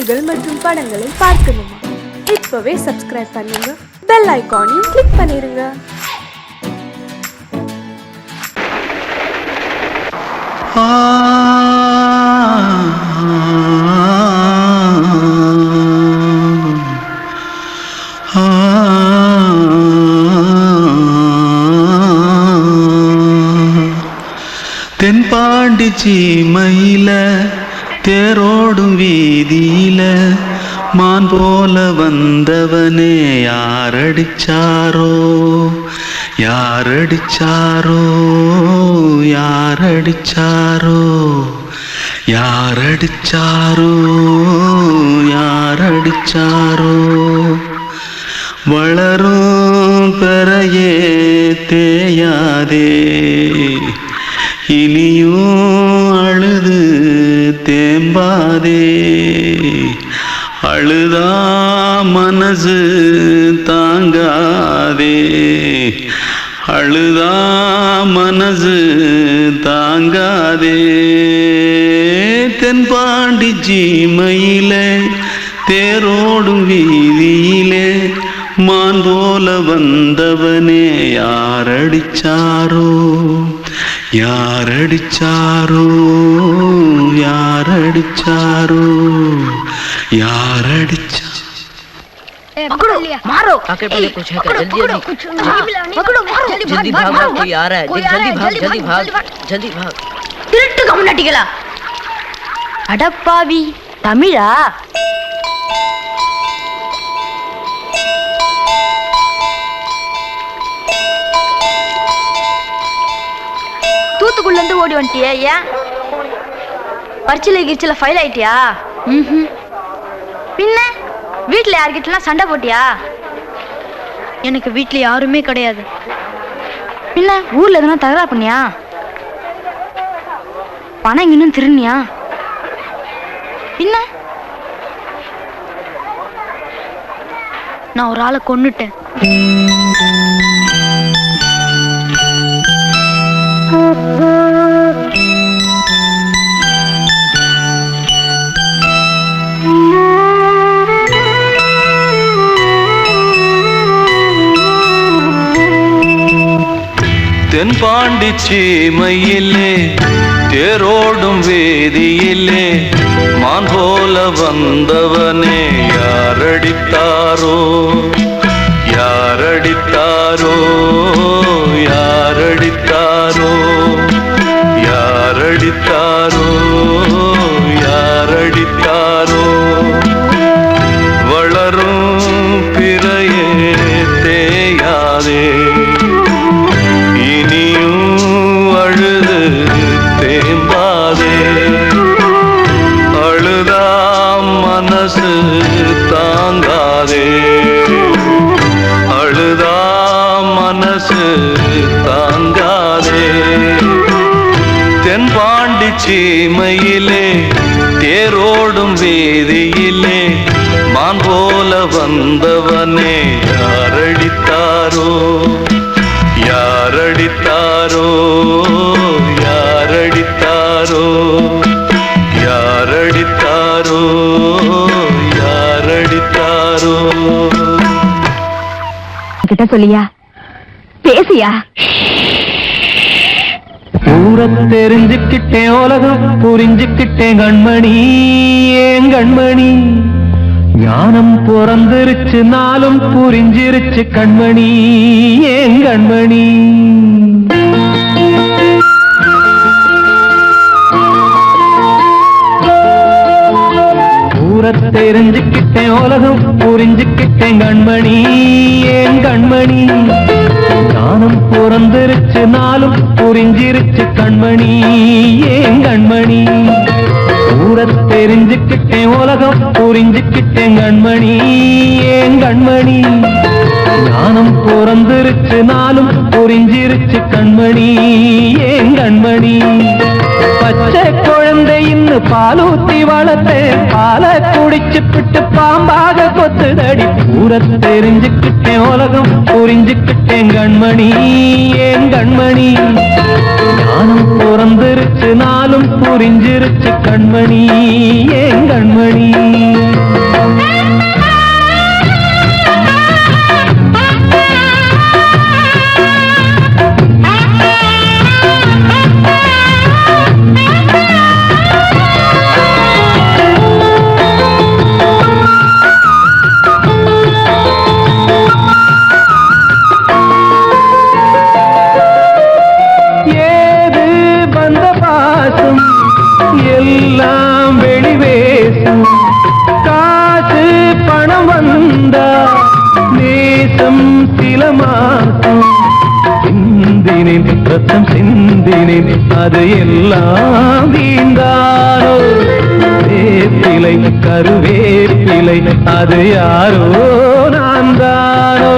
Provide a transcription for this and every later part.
பாடல்கள் மற்றும் படங்களை பார்க்கணுமா? இப்பவே சப்ஸ்கிரைப் பண்ணுங்க, பெல் ஐகானையும் கிளிக் பண்ணிருங்க. தென்பாண்டி சீமையில தேரோடும் வீதியில மான் போல வந்தவனே யாரடிச்சாரோ யாரடிச்சாரோ யாரடிச்சாரோ யாரடிச்சாரோ யாரடிச்சாரோ வளரும் பெறையே தேயாதே இனியும் அழுது தேம்பாதே அழுதா மனசு தாங்காதே அழுதா மனசு தாங்காதே தென்பாண்டி சீமையிலே தேரோடும் வீதியிலே மான் போல வந்தவனே யாரடிச்சாரோ யாரடிச்சாரோ யாரடிச்சாரோ यारडिचा पकड़ो मारो आके पहले कुछ है क्या जल्दी जल्दी पकड़ो मारो जल्दी भाग भाग कोई आ रहा है जल्दी भाग जल्दी भाग திருட்டு கம்முனட்டிகளா அடப்பாவி தமிழா தூத்துக்குள்ள இருந்து ஓடி வந்துட்டியா ஏன் பரிச்சையில கிரிச்சில ஃபைல் ஆயிட்டியா பின்ன வீட்டுல யார்கிட்டலாம் சண்டை போட்டியா? எனக்கு வீட்டுல யாருமே கிடையாது. பின்ன ஊர்ல எதுனா தகராறு பண்ணியா? பணம் இன்னும் திருநியா? பின்ன நான் ஒரு ஆளை கொன்னுட்டேன். தென்பாண்டி சீமையிலே தேரோடும் வேதியிலே மான் போல வந்தவனே யாரடித்தாரோ யாரடித்தாரோ யாரடித்தாரோ யாரடித்தாரோ யாரடித்தாரோ வளரும் பிறையே தேயாதே அழுது தேம்பாதே அழுதா மனசு தாங்காதே அழுதா மனசு தாங்காதே தென்பாண்டி சீமையிலே தேரோடும் வேதியிலே மான் போல வந்தவனே யாரடித்தாரோ யாரடித்தாரோ யாரடித்தாரோ யாரடித்தாரோ யாரடித்தாரோ கிட்ட சொல்லியா பேசியா ஊரை தெரிஞ்சுக்கிட்டேன் உலகம் புரிஞ்சுக்கிட்டேன் கண்மணி ஏன் கண்மணி ஞானம் பிறந்திருச்சு நாளும் புரிஞ்சிருச்சு கண்மணி ஏன் கண்மணி ஊரை தெரிஞ்சுக்கிட்டேன் உலகம் புரிஞ்சுக்கிட்டேன் கண்மணி ஏன் கண்மணி ஞானம் பிறந்திருச்சு நாளும் புரிஞ்சிருச்சு கண்மணி ஏன் கண்மணி ஊரை தெரிஞ்சுக்கிட்டேன் உலகம் புரிஞ்சுக்கிட்டேன் கண்மணி ஏன் கண்மணி ஞானம் பிறந்திருச்சு நாளும் புரிஞ்சிருச்சு கண்மணி ஏன் கண்மணி பச்சை குழந்தை இன்னும் பாலூத்தி வளர்த்தேன் பாலை குடிச்சுப்பிட்டு பாம்பாக கொத்துதடி ஊரை தெரிஞ்சுக்கிட்டேன் உலகம் புரிஞ்சுக்கிட்டேன் கண்மணி ஏன் கண்மணி ஞானம் பிறந்திருச்சு நாளும் புரிஞ்சிருச்சு கண்மணி ஏன் கண்மணி ரத்தம் சிந்தினேன் அது எல்லாம் வீந்தாரோ வேப்பிலை கருவேப்பிலை அது யாரோ நான் தானோ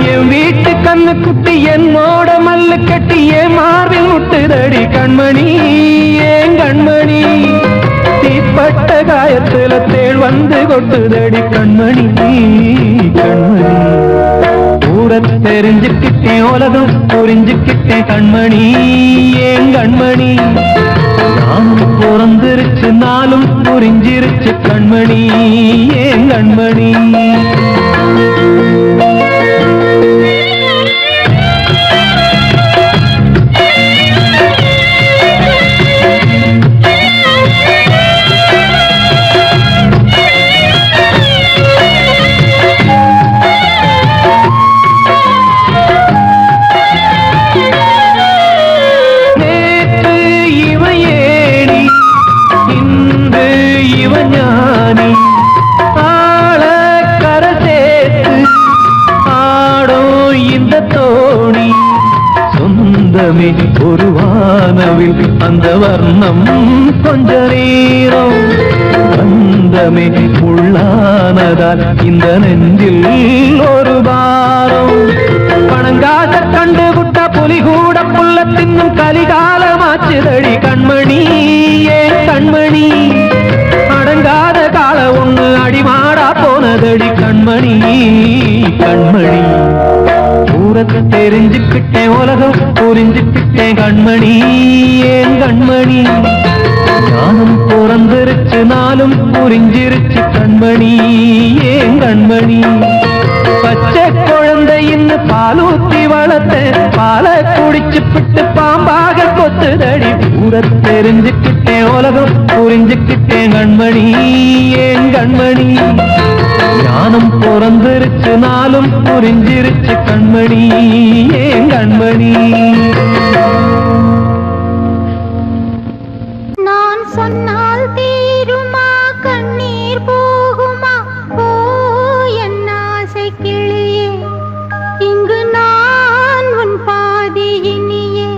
என் வீட்டு கண்ணு குட்டி என்னோட மல்லு கட்டி என் மார்பில் முட்டுதடி கண்மணி ஏன் கண்மணி தீப்பட்ட காயத்துல தேள் வந்து கொட்டுதடி கண்மணி கண்மணி ஊர தெரிஞ்சுக்கிட்டேன் உலகம் புரிஞ்சுக்கிட்டேன் கண்மணி ஏன் கண்மணி நானும் பிறந்திருச்சு நாளும் புரிஞ்சிருச்சு கண்மணி ஏன் கண்மணி ஒரு வானவில் அந்த வர்ணம் கொஞ்ச நேரம் வந்தமே உள்ளானதால் இந்த நெஞ்சில் ஒரு பாரம் பணங்காச கண்டு விட்ட புலி கூட புல்ல தின்னும் கலிகாலமாச்சுதடி கண்மணி ஏன் கண்மணி அடங்காத கால ஒண்ணு அடிமாடா போனதடி கண்மணி கண்மணி ஊரத்தை தெரிஞ்சுக்கிட்டேன் உலகம் புரிஞ்சுக்கிட்டேன் கண்மணி ஏன் கண்மணி ஞானம் பிறந்திருச்சு நாளும் புரிஞ்சிருச்சு கண்மணி ஏன் கண்மணி பச்சை குழந்தை இன்னும் பாலூத்தி வளர்த்த பால குடிச்சு பிட்டு பாம்பாக கொத்துதடி ஊரத்தை தெரிஞ்சுக்கிட்டேன் உலகம் புரிஞ்சுக்கிட்டேன் கண்மணி ஏன் கண்மணி ஞானம் பிறந்திருச்சு நாளும் புரிஞ்சிருச்சு கண்மணி ஏன் கண்மணி நான் சொன்னால் தீருமா கண்ணீர் போகுமா ஓ என் ஆசை கிளியே இங்கு நான் உன் பாதி இனியே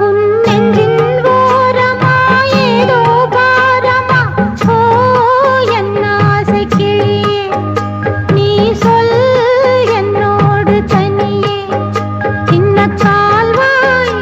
உன் நெஞ்சின் ஓரமா ஏதோ பாரமா ஓ என் ஆசை கிளியே நீ சொல் என்னோடு தனியே சின்ன கால்வாய்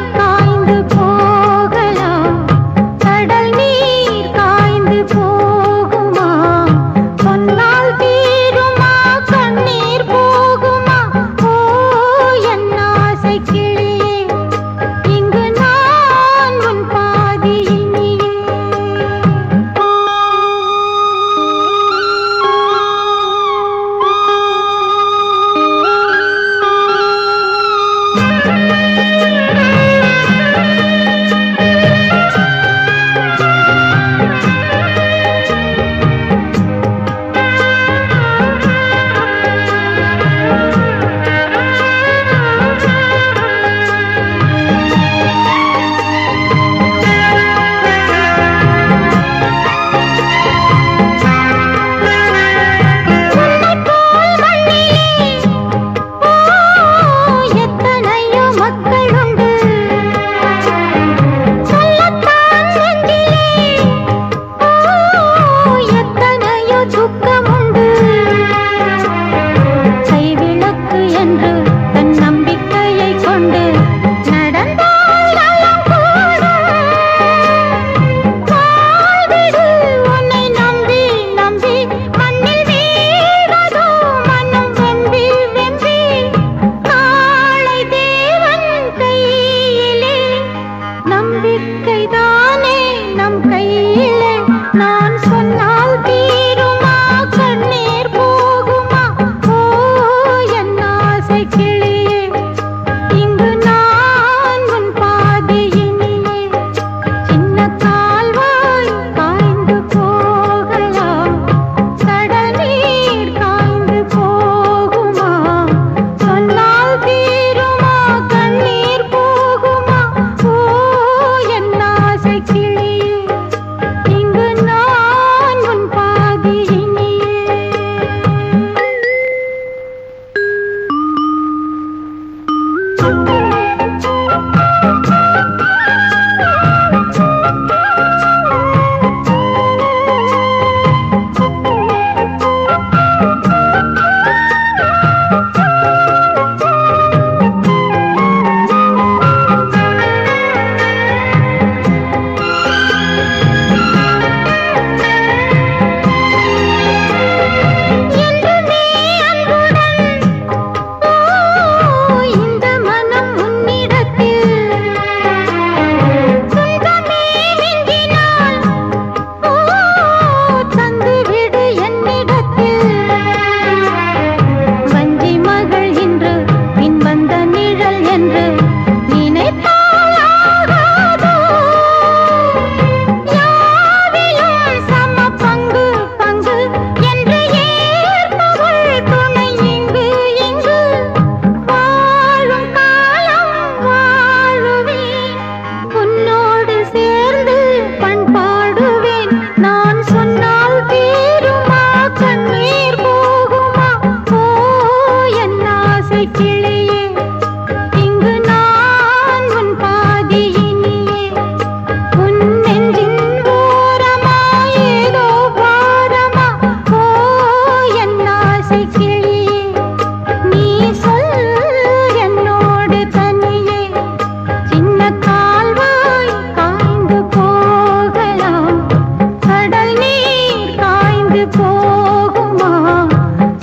போகுமா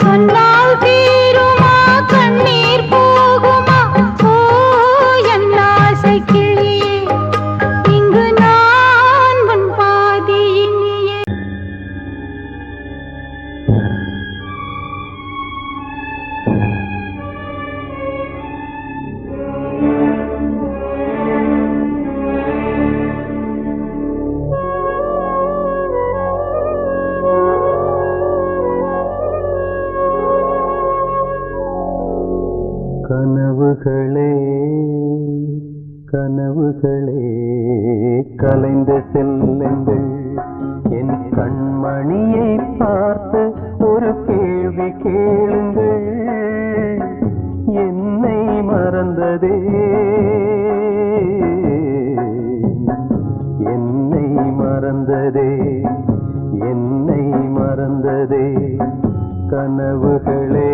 சொன்னால் தீருமா கண்ணீர் போகுமா ஓ என் ஆசை கிளியே இங்கு நான் உன் பாதி இனியே கனவுகளே கனவுகளே கலைந்த செல்லுங்கள் என் கண்மணியை பார்த்து ஒரு கேள்வி கேளுங்கள் என்னை மறந்ததே என்னை மறந்ததே என்னை மறந்ததே கனவுகளே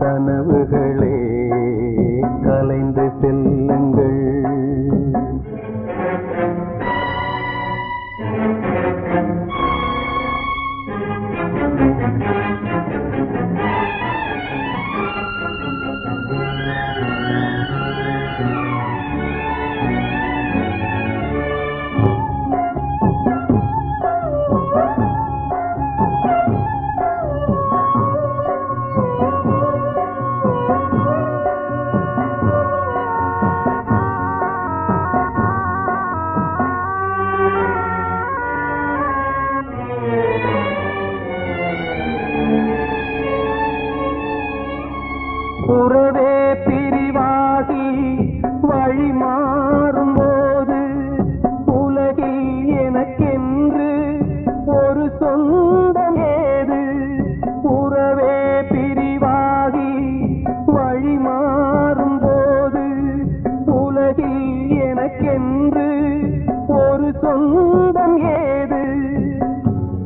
கனவுகளே கலைந்து செல்லுங்கள் உறவே பிரிவாகி வழி மாறும்போது உலகில் எனக்கென்று ஒரு சொந்தம் ஏது உறவே பிரிவாகி வழி மாறும்போது உலகில் எனக்கென்று ஒரு சொந்தம் ஏது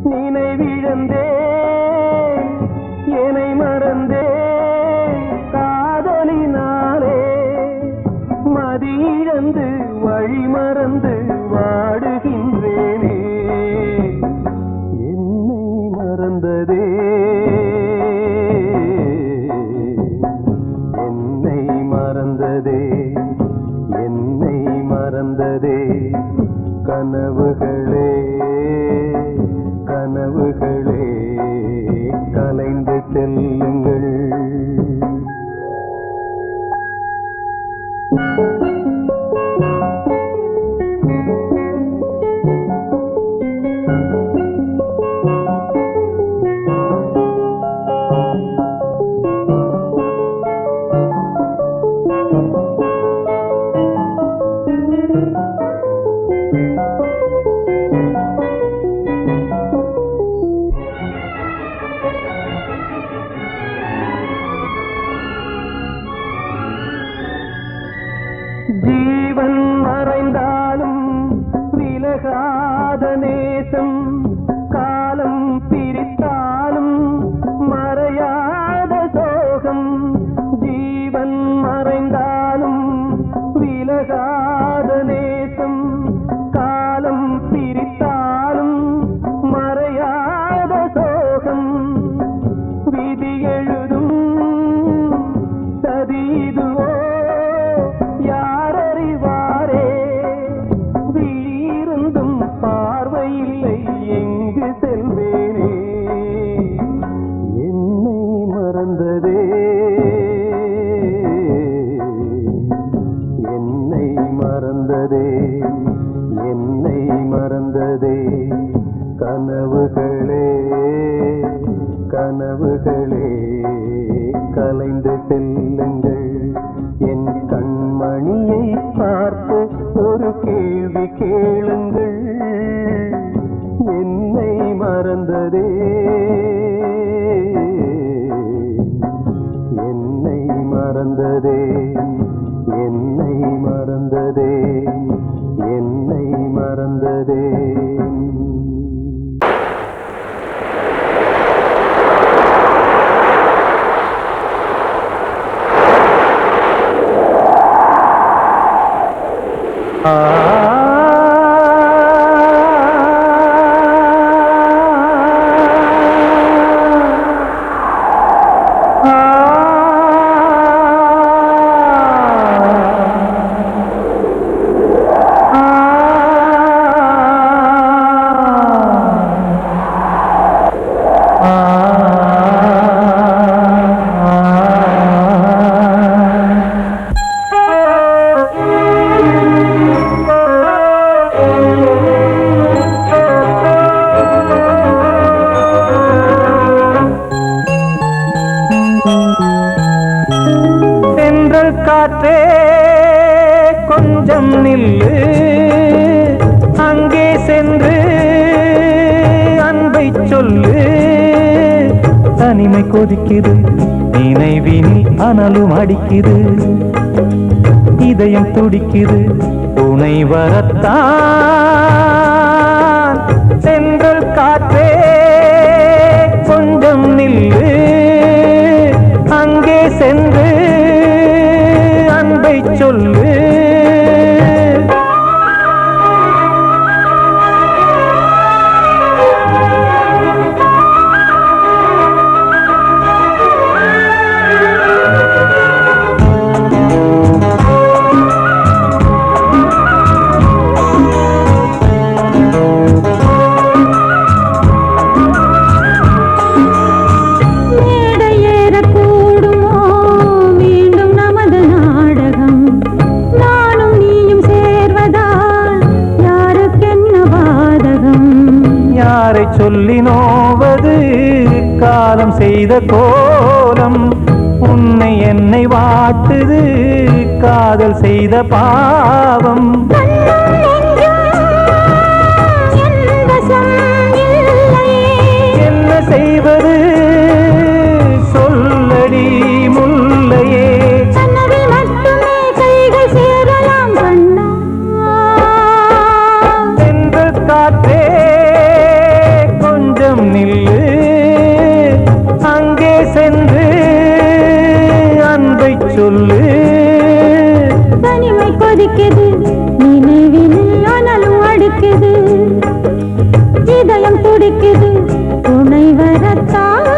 நினைவிழந்தே என்னை மறந்தே மதியிழந்து வழி மறந்து வாடுகின்றேனே என்னை மறந்ததே என்னை மறந்ததே என்னை மறந்ததே கனவுகளே கனவுகளே கலைந்து செல்லுங்கள் ஜீவன் மறைந்தாலும் விலகாத நேசம் காலம் பிரித்தாலும் மறையாத சோகம் ஜீவன் மறைந்தாலும் விலகாத நேசம் காலம் பிரித்தாலும் மறையாத சோகம் விதி எழுதும் சதிதுவோ யாரறிவாரே வீருந்தும் பார்வையில்லை எங்கு செல்வேனே என்னை மறந்ததே என்னை மறந்ததே என்னை மறந்ததே கனவுகளே கனவுகளே கலைந்து செல்லுங்கள் என் கண்மணியை பார்த்து ஒரு கேள்வி கேளுங்கள் என்னை மறந்ததே என்னை மறந்ததே என்னை மறந்ததே என்னை மறந்ததே ஆ தனிமை கொதிக்குது நினைவினில் அனலும் அடிக்குது இதயம் துடிக்குது துணை வரத்தான் சென்றல் காற்றே கொஞ்சம் நில்லு அங்கே சென்று அன்பை சொல்லு சொல்லி நோவது காலம் செய்த கோலம் உன்னை என்னை வாட்டுது காதல் செய்த பாவம் என்ன செய்வது சொல்லடி முல்லையே சென்று காற்றே நில்லு அங்கே சென்று அன்பை சொல்லு தனிமை கொதிக்குது நினைவினில் அனலும் அடிக்குது இதயம் துடிக்குது துணை வரத்தான்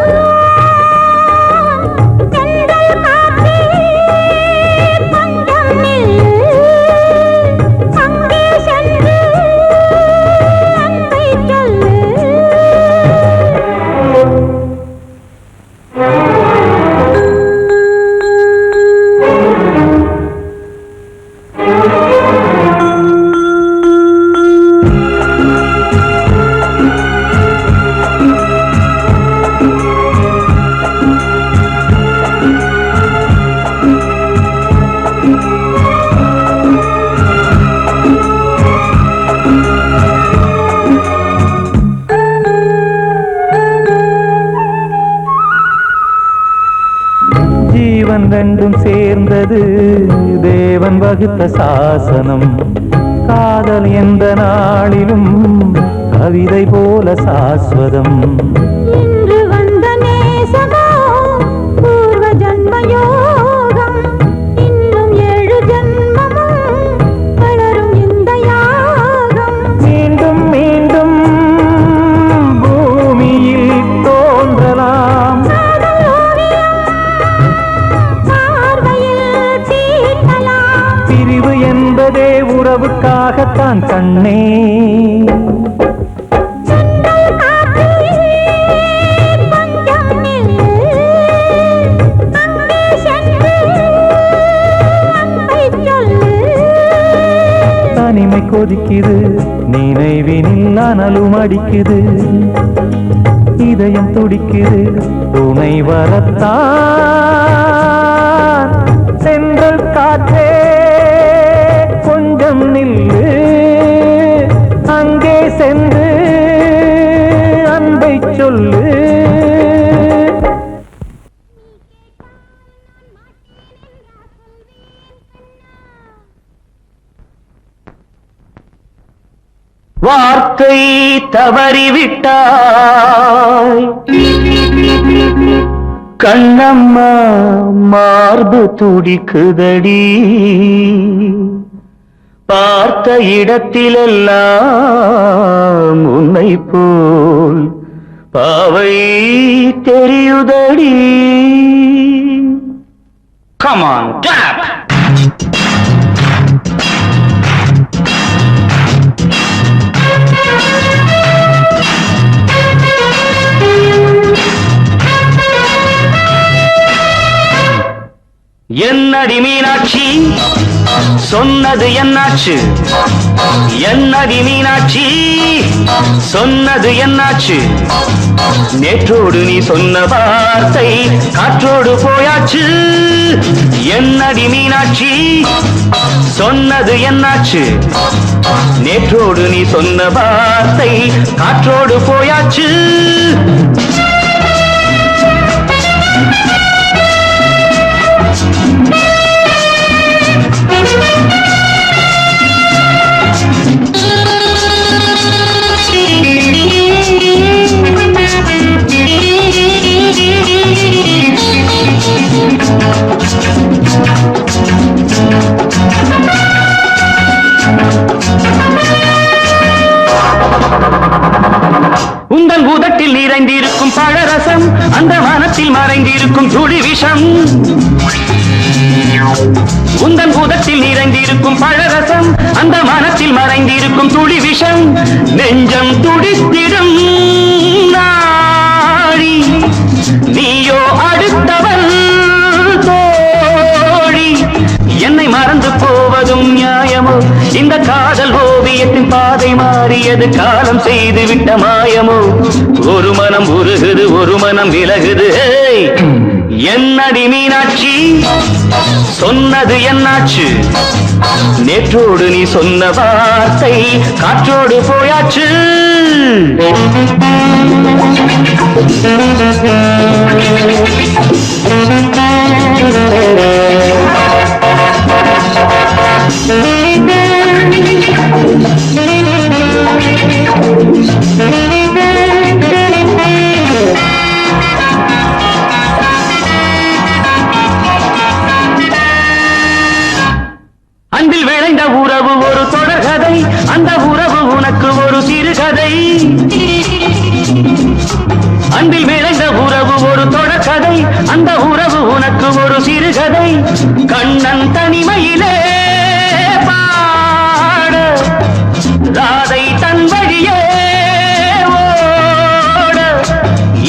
ரெண்டும் சேர்ந்தது தேவன் வகுத்த சாசனம் காதல் எந்த நாளிலும் கவிதை போல சாஸ்வதம் இன்று வந்த நேசமோ பூர்வ ஜன்ம யோகம் இன்னும் 7 ஜன்மமும் வளரும் இந்த யாகம் மீண்டும் மீண்டும் பூமியில் தோன்றலாம் பிரிவு என்பதே உறவுக்காகத்தான் கண்ணே தனிமை கொதிக்குது நினைவினில் அனலும் அடிக்குது இதயம் துடிக்குது துணை வரத்தான் சென்றல் காற்றே கொஞ்சம் நில்லு அங்கே சென்று அன்பை சொல்லு வார்த்தை தவறிவிட்டாய் கண்ணம்மா மார்பு துடிக்குதடி பார்த்த இடத்திலெல்லாம் உன்னை போல் பாவை தெரியுதடி Come on, clap! என்னடி மீனாட்சி சொன்னது என்னாச்சு என்னடி மீனாட்சி சொன்னது என்னாச்சு நேற்றோடு நீ சொன்ன வார்த்தை காற்றோடு போயாச்சு என்னடி மீனாட்சி சொன்னது என்னாச்சு நேற்றோடு நீ சொன்ன வார்த்தை காற்றோடு போயாச்சு உதட்டில் நிறைந்திருக்கும் பழரசம் அந்த மனத்தில் மறைந்திருக்கும் துளி விஷம் உந்தன் உதட்டில் நிறைந்திருக்கும் பழரசம் அந்த மனத்தில் மறைந்திருக்கும் துளி விஷம் நெஞ்சம் துடித்திடும் நாடி நீயோ அடுத்தவன் தோழி என்னை மறந்து போவதும் நியாயமோ இந்த காதல் ஓவியத்தின் பாதை மாறியது காலம் செய்து விட்ட மாயமோ ஒரு மனம் உருகுது ஒரு மனம் விலகுது என்னடி மீனாட்சி சொன்னது என்னாச்சு நேற்றோடு நீ சொன்ன வார்த்தை காற்றோடு போயாச்சு அன்பில் விளைந்த உறவு ஒரு தொடர்கதை அந்த உறவு உனக்கு ஒரு சிறுகதை அன்பில் விளைந்த உறவு ஒரு தொடர்கதை அந்த உறவு உனக்கு ஒரு சிறுகதை கண்ணன் தனிமையிலே பாட ராதை தன் வழியே ஓட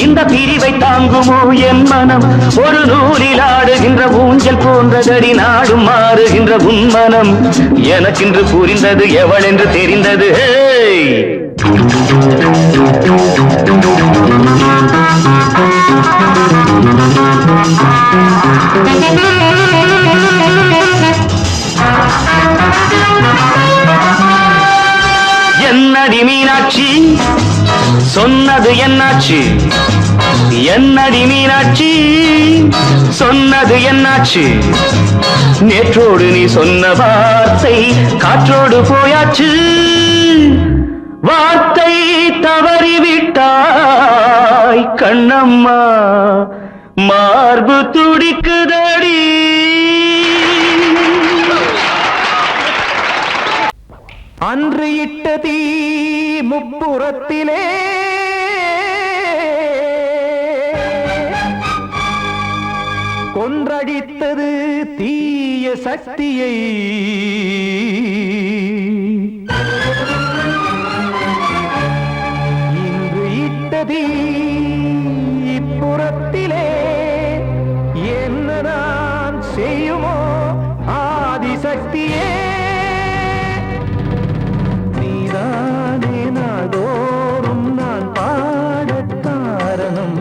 இந்த பிரிவை தாங்குமோ என் மனம் ஒரு நூலில் ஆடுகின்ற ஊஞ்சல் போன்றதடி நாடும் மாறுகின்ற உன்மனம் எனக்கென்று புரிந்தது எவள் என்று தெரிந்தது என்னடி மீனாட்சி சொன்னது என்னாச்சு என்னடி மீனாட்சி சொன்னது என்னாச்சு நேற்றோடு நீ சொன்ன வார்த்தை காற்றோடு போயாச்சு வார்த்தை தவறிவிட்டாய் கண்ணம்மா மார்பு துடிக்குதடி அன்று இட்ட தீ முப்புறத்திலே கொன்றடித்தது தீய சக்தியை இன்று இட்ட தீ இப்புறத்திலே என்ன நான் செய்யுமோ ஆதிசக்தியே நீதானே நாடோறும் நான் பாடக் காரணம்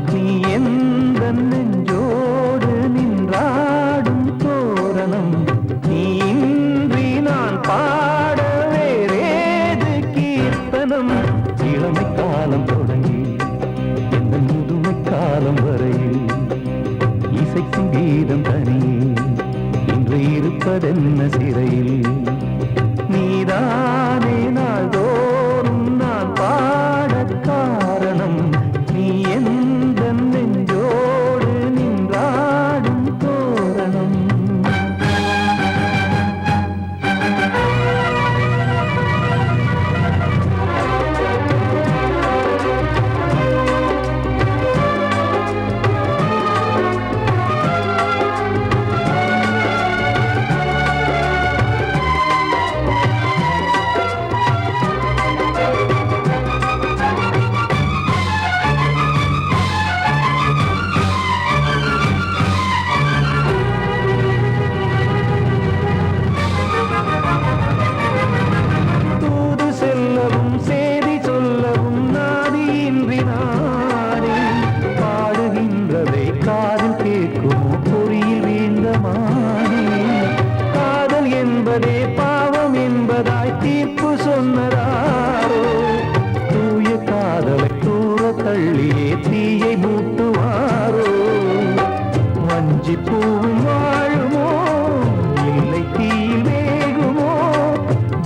நீ எந்த நெஞ்சோடு நின்றாடும் தோரணம் நீ இன்றி நான் பாட வேறேது கீர்த்தனம் இளமை காலம் தொடங்கி எந்த முதுமை காலம் வரையில் இசைக்கும் கீதம் தனியே இன்று இருப்பதென்ன சிறையில் நீதானே நாள்தோறும் நான் பாடக் காரணம் நீ எந்த நெஞ்சோடு நின்றாடும் தோரணம் பூவும் வாழுமோ இல்லை தீயில் வேகுமோ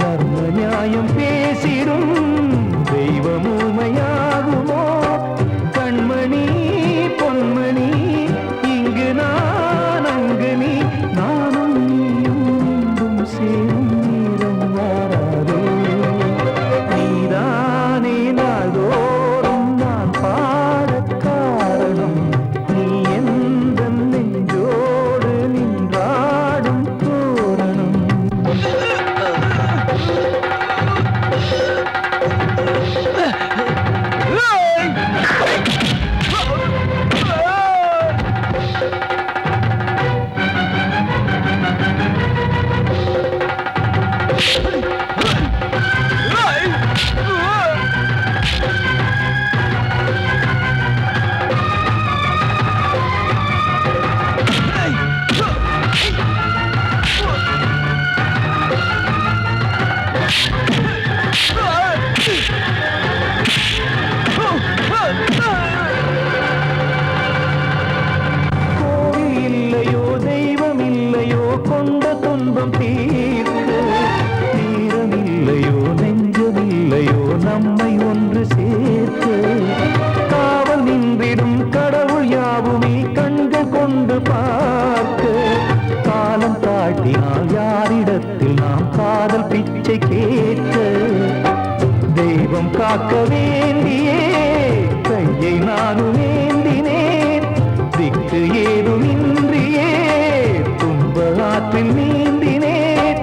தர்ம நியாயம் பேசிடும் தெய்வம் ஊமையாகுமோ கண்மணி பொன்மணி இங்கு நான் அங்கு நீ நானும் நீயும் மீண்டும் சேரும் நேரம் வாராதே நீதானே நாள்தோறும் நான் காக்க வேண்டியே கையை நானும் ஏந்தினேன் திக்கு ஏதுமின்றியே துன்ப ஆற்றில் நீந்தினேன்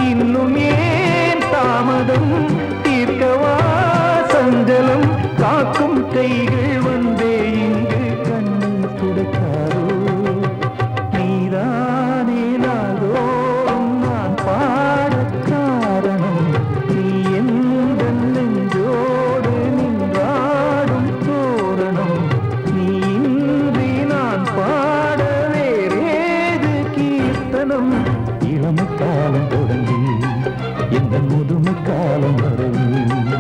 இன்னும் ஏன் தாமதம் தீர்க்கவா சஞ்சலம் காக்கும் கைகள் வந்தே இங்கு கண்ணீர் துடைக்காரோ நீதானே நாள்தோறும் நான் பாடக் காரணம் நீ எந்த நெஞ்சோடு நின்றாடும் தோரணம் நீ இன்றி நான் பாட வேறேது கீர்த்தனம் இளமை காலம் தொடங்கி எந்த முதுமை காலம் வரையில்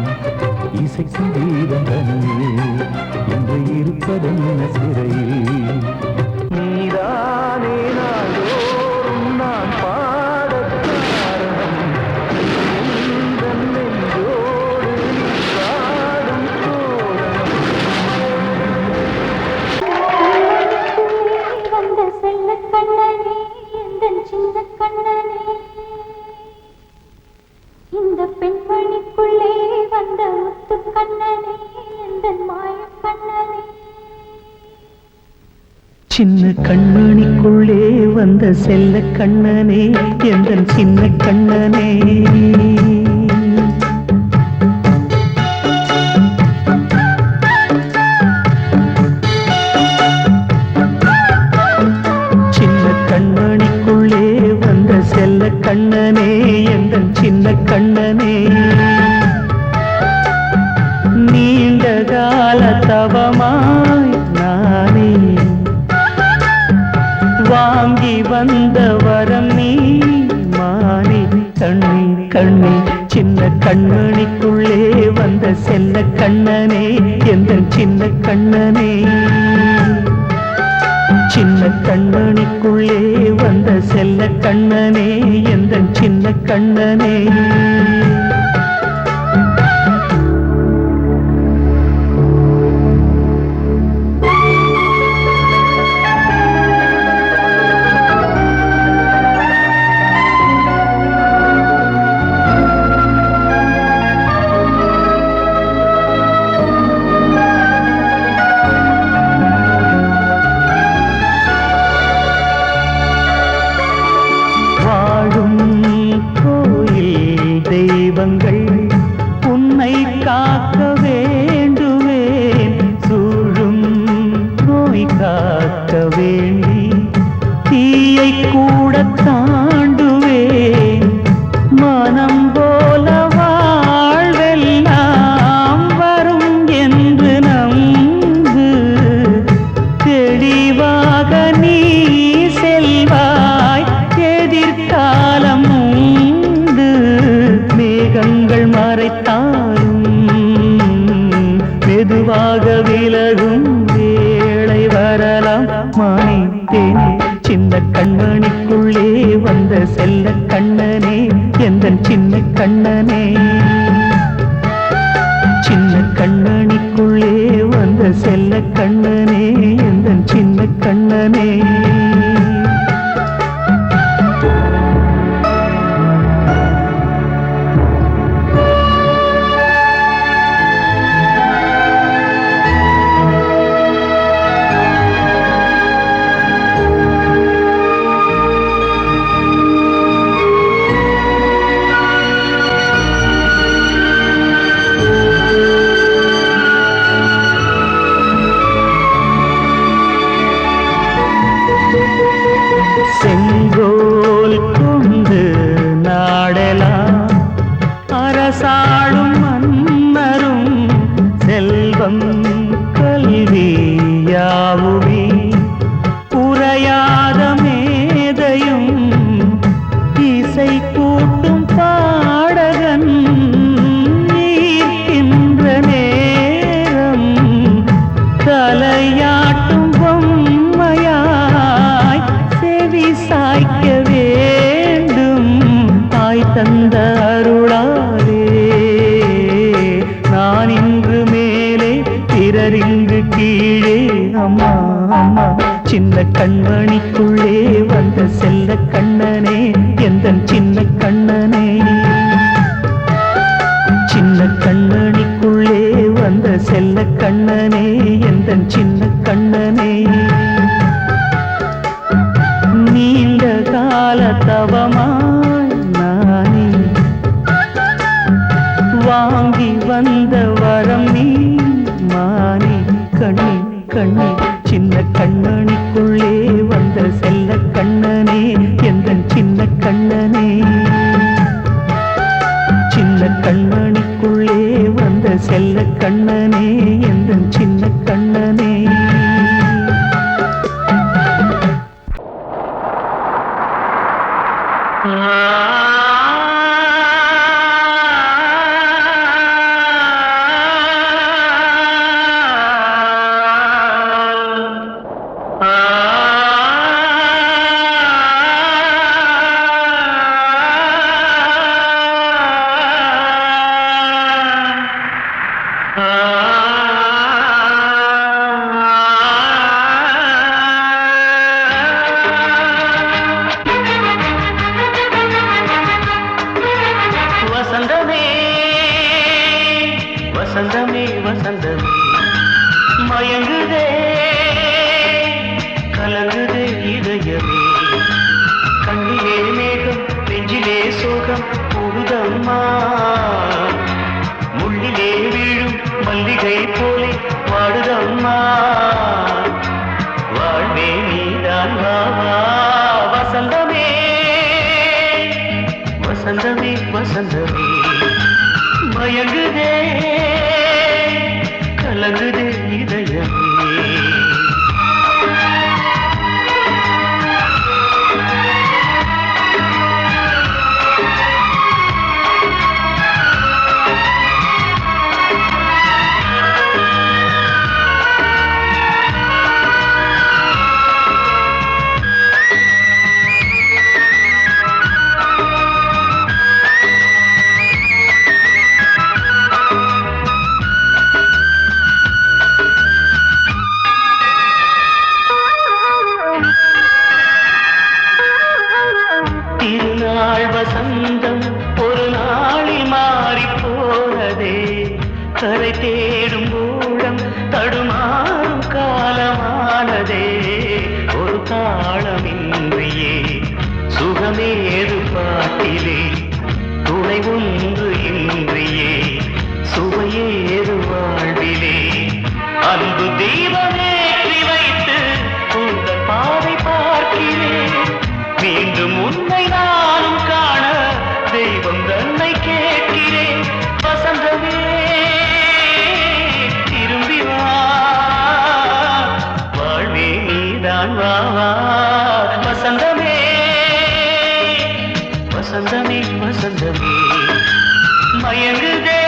இசைக்கு வீதம் தனியே என்று இருப்பதென்ன சிறையில் நீதானே நாள்தோறும் நான் பாடக் காரணம் எந்த நெஞ்சோடு நின்றாடும் தோரணம் வந்த செல்ல கண்ணனே எந்தன் சின்ன கண்ணனே இந்த பெண்மணிக்குள்ளே வந்த முத்து கண்ணனே எந்தன் மாய கண்ணனே சின்ன கண்மணிக்குள்ளே வந்த செல்ல கண்ணனே எந்தன் சின்ன கண்ணனே சின்ன கண்மணிக்குள்ளே வந்த செல்ல கண்ணனே எந்தன் சின்ன கண்ணனே நீண்ட கால தவமாய் நானே வாங்கி வந்த வரம் நீ மானே கண்ணே கண்ணே சின்ன கண்மணிக்குள்ளே வந்த செல்ல கண்ணனே எந்தன் சின்ன கண்ணனே சின்ன கண்மணிக்குள்ளே வந்த செல்ல கண்ணனே எந்தன் சின்ன கண்ணனே உன்னை காக்க வேண்டுவேன் சூழும் நோய் காக்க வேண்டி தீயை கூட தாண்டுவேன் மனம் போல வாழ்வெல்லாம் வரும் என்று நம்பு தெளிவாக நீ செல்வாய் எதிர்காலம் மேகங்கள் மறைத்தாலும் மெதுவாக விலகும் வேளை வரலாம் மானித்தேனே சின்ன கண்மணிக்குள்ளே வந்த செல்ல கண்ணனே எந்தன் சின்ன கண்ணனே சின்ன கண்மணிக்குள்ளே வந்த செல்ல கண்ணனே எந்தன் சின்ன கண்ணனே செங்கோல் கொண்டு நாடலாம் அரசாளும் மன்னரும் செல்வம் கல்வியாவுமே உரையாத மேதையும் இசை கூட்டும் பாடகன் ஈர்க்கின்ற நேரம் தலையாட்டும் பொம்மையாய் செவி சாய்க்க வேண்டும் தாய் தந்த அருளாலே நான் இன்று மேலே பிறரிங்கு கீழே அம்மா அம்மா சின்ன கண்மணிக்குள்ளே வந்த செல்ல கண்ணனே எந்தன் சின்ன கண்ணனே சின்ன கண்ணனிக்குள்ளே கண்ணனே எந்தன் சின்ன கண்ணனே நீண்ட கால தவமாய் நானே வாங்கி வந்த வரம் நீ மானே கண்ணே கண்ணே சின்ன கண்ணனுக்குள்ளே வந்த செல்ல கண்ணனே எந்தன் சின்ன கண்ணனே சின்ன கண்ணனுக்குள்ளே வந்த செல்ல கண்ணனே எந்தன் சின்ன கண்ணனே வசந்தமே வசந்தமே மயங்குதே கலங்குதே இதயமே கண்ணிலே மேகம் நெஞ்சிலே சோகம் கூடுதம்மா முள்ளிலே வீழும் மல்லிகை போலே வாடுதம்மா வாழ்வே நீதான் வாவா வசந்தமே வசந்தமே வசந்தமே மயங்குதே கலங்குதே இதயமே திருநாள் வசந்தம் ஒரு நாளில் மாறி போனதே கரை தேடும் ஊழம் தடுமாறும் காலமானதே ஒரு தாளமின்றியே சுகமேது பாட்டிலே துணை ஒன்று இன்றியே சுவையேது வாழ்விலே அன்பு தீபமேற்றி வைத்து உங்கள் பாதை பார்க்கிறேன் மீண்டும் உன்னை நானும் காண தெய்வம் தன்னை கேட்கிறேன் வசந்தமே திரும்பி வா வாழ்வே நீதான் வா வசந்தமே வசந்தமே வசந்தமே மயங்குதே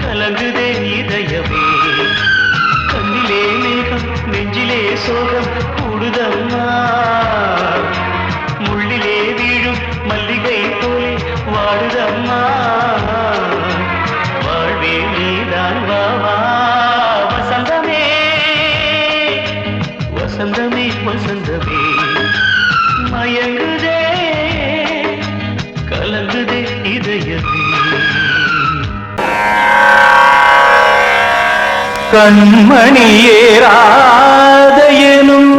கலங்குதே இதயமே கண்ணிலே மேகம் நெஞ்சிலே சோகம் கூடுதம்மா முள்ளிலே வீழும் மல்லிகை போலே வாடுதம்மா வாழ்வே நீதான் வாவா வசந்தமே வசந்தமே வசந்தமே மயங்குதே கலங்குதே இதயமே கண்மணியேராத எனும்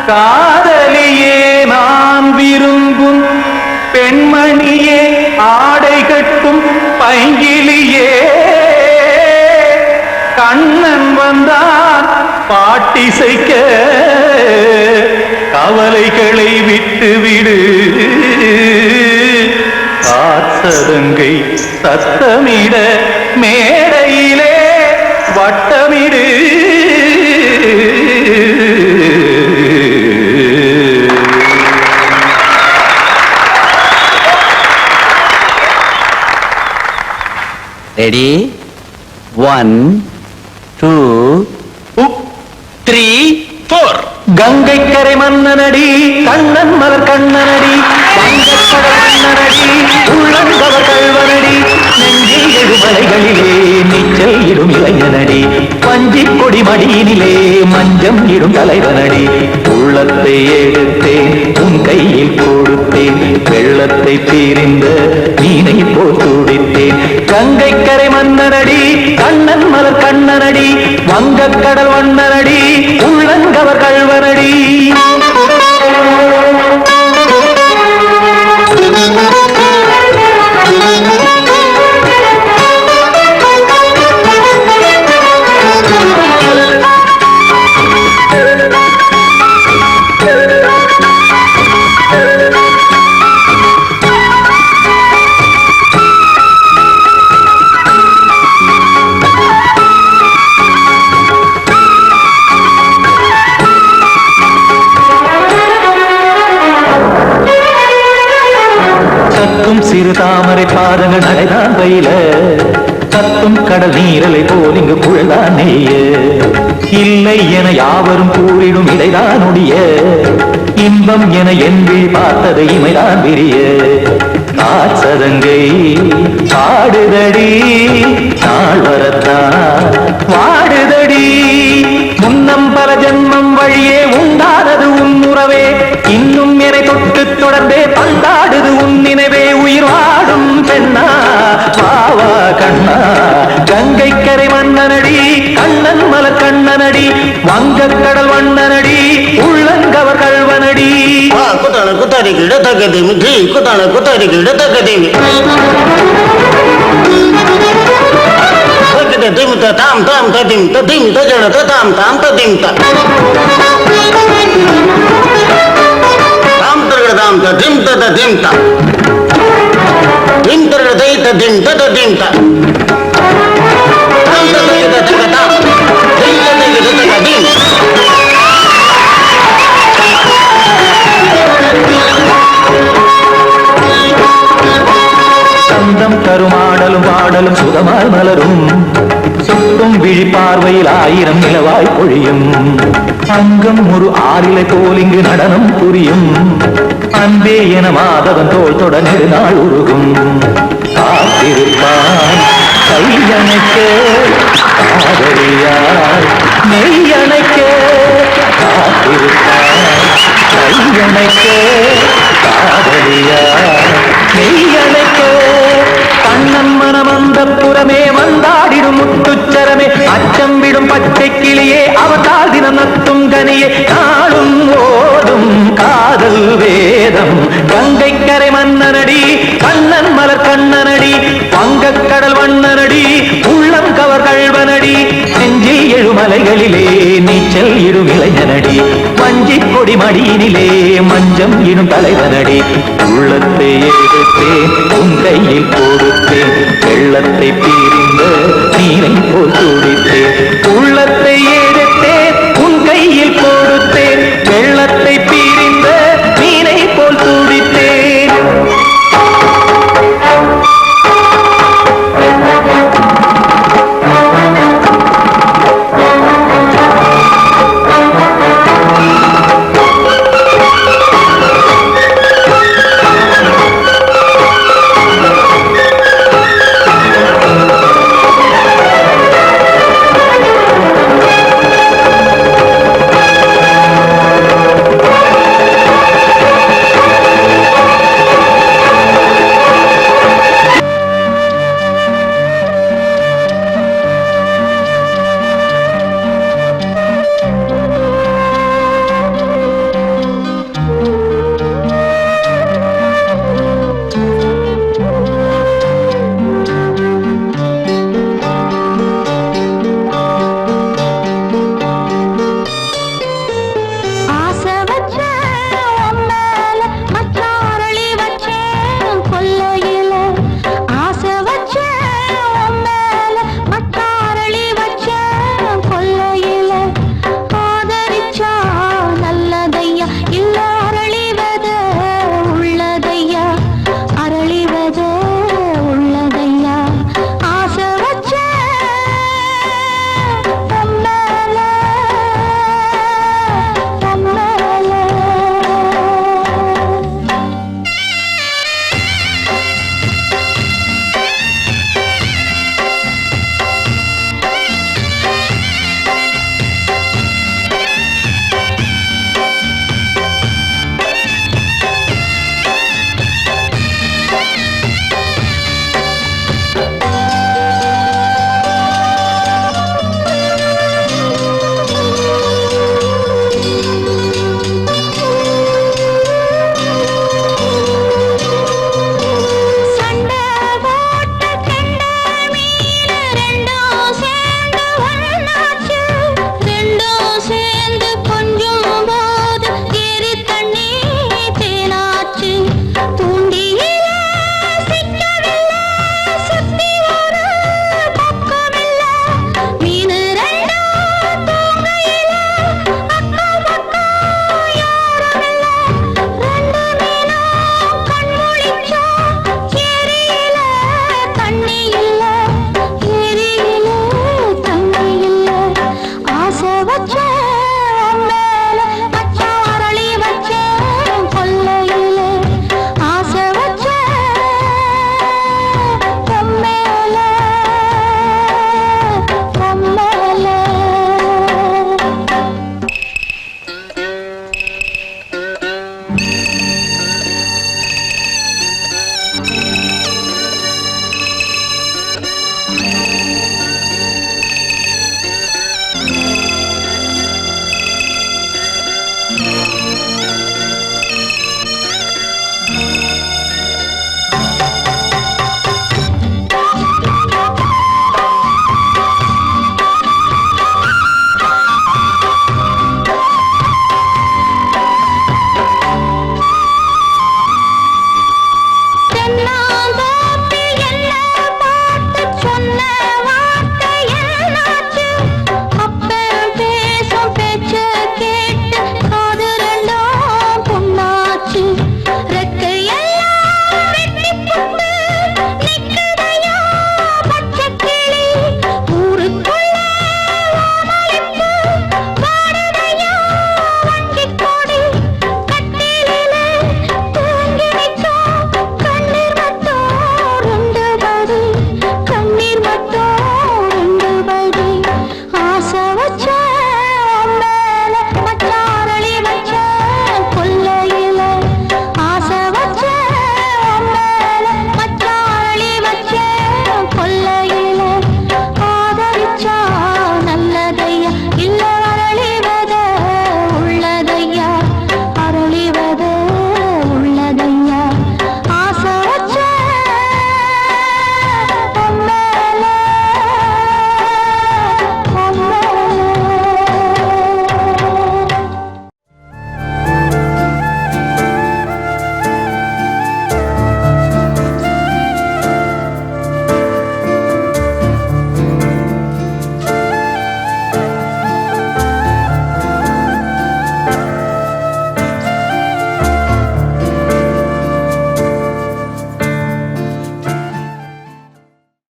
காதலியே நான் விரும்பும் பெண்மணியே ஆடை கட்டும் பைங்கிலியே கண்ணன் வந்தான் பாட்டிசைக்க கவலைகளை விட்டுவிடு ஆசதங்கை சத்தமிட மேடையிலே வட்டமிடு ரெடி 1 2 3 4 கங்கை கரை மன்னனடி கண்ணன் மலர் கண்ணனடி வங்கக்கடல் மன்னனடி உள்ளங்கவர் கல்வனடி நெஞ்சில் எழுமலைகளிலே நீச்சல் இடும் இளைஞனடி வஞ்சி கொடி மடியினிலே மஞ்சம் இடும் தலைவனடி உள்ளத்தை எடுத்தேன் உன் கையில் கொடுத்தேன் வெள்ளத்தை பிரிந்த மீனை போல் துடித்தேன் கங்கை கரை மன்னனடி கண்ணன் மலர் கண்ணனடி வங்கக் கடல் வண்ணனடி உள்ளங்கவர் கள்வனடி சிறு தாமரை பாதங்கள் நடைதான் பயில கத்தும் கடல் நீரலை போல் இங்கு குழல்தான் நெய்ய இல்லை என யாவரும் கூறிடும் இடைதான் ஒடிய இன்பம் என என்பி பார்த்தது இமைதான் விரிய காசதங்கை பாடுதடி நாள் வரத்தான் வாடுதடி முன்னம் பல ஜென்மம் வழியே உண்டானது உன் உறவே இன்னும் என்னை தொட்டு தொடர்ந்தே பந்தாடுது உன் நினைவே உயிர் வாடும் பெண்ணா பாவா கண்ணா கங்கை கரை மன்னனடி கண்ணன் மலர் கண்ணனடி வங்கக் கடல் வண்ணனடி உள்ளங்கவர் கள்வனடி குத்தான குத்தாரிக்கு இடத்தக்கதேமி ஜி குத்தான குத்தாரிக்கு இடத்தக்கதேமி திமுத்த தாம் தாம் ததிம் ததிம் தஜன தாம் தாம் ததிம் தாம் தாம் ததிம் ததிம் தாம் திம் தர தை ததிம் ததிம் தாம் தாம் ததிம் ததிம் தாம் திம் ததிம் ததிம் சந்தம் கருமாடலும் பாடலும் சுகமாய் மலரும் சுட்டும் விழி பார்வையில் ஆயிரம் நிலவாய் பொழியும் அங்கம் ஒரு ஆறிலை போல் இங்கு நடனம் புரியும் அன்பே என மாதவன் தோள் தொட நெடுநாள் உருகும் காத்திருப்பான் கையணைக்க காதலியார் மெய்யணைக்க காத்திருப்பான் கையணைக்க காதலியார் மெய்யணைக்க கண்ணன் மனம் அந்த புறமே வந்தாடிடும் முத்துச்சரமே அச்சம் விடும் பச்சை கிளியே அவதால் தினம் நத்தும் கனியே நாளும் ஓடும் காதல் வேதம் கங்கை கரை மன்னனடி கண்ணன் மலர் கண்ணனடி வங்கக் கடல் வண்ணனடி உள்ளம் கவர் கள்வனடி நெஞ்சில் எழுமலைகளிலே நீச்சல் இடும் இளைஞனடி வஞ்சி கொடி மடியினிலே மஞ்சம் இடும் தலைவனடி உள்ளத்தை எடுத்தேன் உன் கையில் கொடுத்தேன் வெள்ளத்தை பிரிந்த நீரை போல் துடித்தேன் உள்ளத்தை